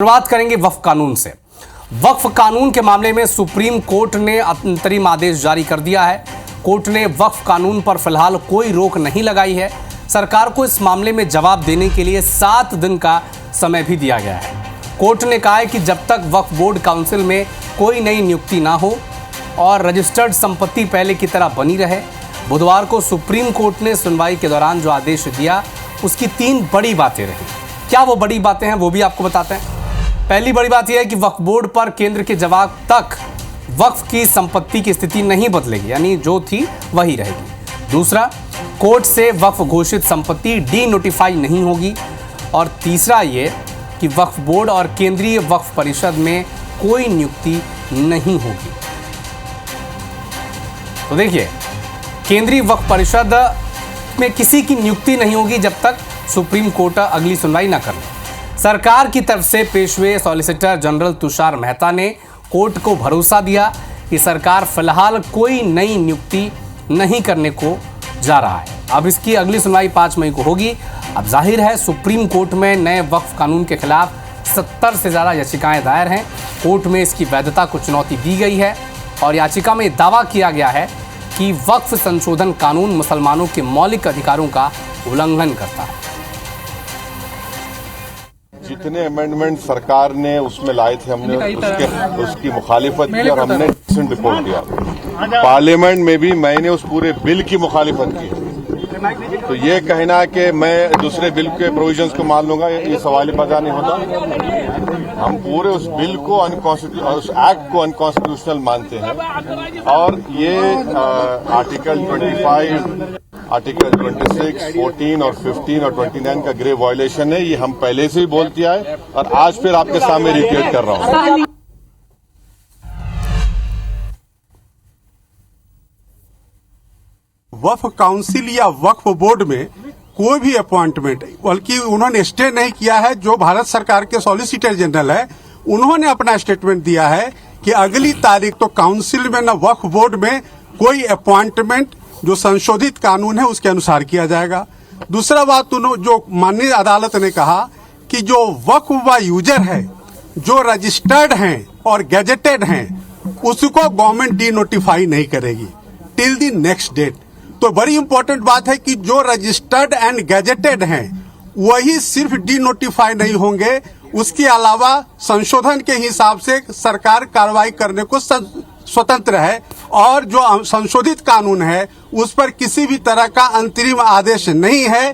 शुरुआत करेंगे वक्फ कानून से। वक्फ कानून के मामले में सुप्रीम कोर्ट ने अंतरिम आदेश जारी कर दिया है। कोर्ट ने वक्फ कानून पर फिलहाल कोई रोक नहीं लगाई है। सरकार को इस मामले में जवाब देने के लिए 7 दिन का समय भी दिया गया है। कोर्ट ने कहा है कि जब तक वक्फ बोर्ड काउंसिल में कोई नई नियुक्ति ना हो और रजिस्टर्ड संपत्ति पहले की तरह बनी रहे। बुधवार को सुप्रीम कोर्ट ने सुनवाई के दौरान जो आदेश दिया उसकी 3 बड़ी बातें रही। क्या वो बड़ी बातें हैं वो भी आपको बताते हैं। पहली बड़ी बात यह है कि वक्फ बोर्ड पर केंद्र के जवाब तक वक्फ की संपत्ति की स्थिति नहीं बदलेगी, यानी जो थी वही रहेगी। दूसरा, कोर्ट से वक्फ घोषित संपत्ति डी नोटिफाई नहीं होगी। और तीसरा ये कि वक्फ बोर्ड और केंद्रीय वक्फ परिषद में कोई नियुक्ति नहीं होगी। तो देखिए, केंद्रीय वक्फ परिषद में किसी की नियुक्ति नहीं होगी जब तक सुप्रीम कोर्ट अगली सुनवाई न कर ले। सरकार की तरफ से पेश हुए सॉलिसिटर जनरल तुषार मेहता ने कोर्ट को भरोसा दिया कि सरकार फिलहाल कोई नई नियुक्ति नहीं करने को जा रहा है। अब इसकी अगली सुनवाई 5 मई को होगी। अब जाहिर है सुप्रीम कोर्ट में नए वक्फ कानून के खिलाफ 70 से ज़्यादा याचिकाएं दायर हैं। कोर्ट में इसकी वैधता को चुनौती दी गई है और याचिका में दावा किया गया है कि वक्फ संशोधन कानून मुसलमानों के मौलिक अधिकारों का उल्लंघन करता है। जितने अमेंडमेंट सरकार ने उसमें लाए थे, हमने उसकी मुखालिफत की और हमने डिसेंट रिपोर्ट दिया। पार्लियामेंट में भी मैंने उस पूरे बिल की मुखालिफत की। तो ये कहना कि मैं दूसरे बिल के प्रोविजंस को मान लूंगा, ये सवाल पैदा नहीं होता। हम पूरे उस बिल को उस एक्ट को अनकॉन्स्टिट्यूशनल मानते हैं और ये आर्टिकल 25, आर्टिकल 26, 14 और 15 और 29 का ग्रेव वायलेशन है। ये हम पहले से ही बोलते आए और आज फिर आपके सामने रिपीट कर रहा हूं। वक्फ काउंसिल या वक्फ बोर्ड में कोई भी अपॉइंटमेंट, बल्कि उन्होंने स्टे नहीं किया है। जो भारत सरकार के सॉलिसिटर जनरल है उन्होंने अपना स्टेटमेंट दिया है कि अगली तारीख तो काउंसिल में न वक्फ बोर्ड में कोई अपॉइंटमेंट जो संशोधित कानून है उसके अनुसार किया जाएगा। दूसरा बात, जो माननीय अदालत ने कहा कि जो वक्फ व यूजर है जो रजिस्टर्ड हैं और गैजेटेड हैं उसको गवर्नमेंट डी नोटिफाई नहीं करेगी टिल द नेक्स्ट डेट। तो बड़ी इंपॉर्टेंट बात है कि जो रजिस्टर्ड एंड गैजेटेड हैं वही सिर्फ डी नोटिफाई नहीं होंगे, उसके अलावा संशोधन के हिसाब से सरकार कार्रवाई करने को स्वतंत्र है और जो संशोधित कानून है उस पर किसी भी तरह का अंतरिम आदेश नहीं है।